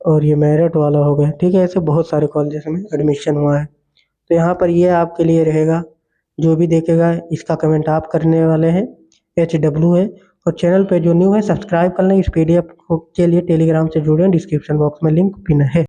और ये मेरठ वाला हो गया ठीक है। ऐसे बहुत सारे कॉलेज में एडमिशन हुआ है। तो यहाँ पर ये आपके लिए रहेगा, जो भी देखेगा इसका कमेंट आप करने वाले हैं, HW है। और चैनल पे जो न्यू है सब्सक्राइब कर लें। इस PDF के लिए टेलीग्राम से जुड़े, डिस्क्रिप्शन बॉक्स में लिंक पिन है।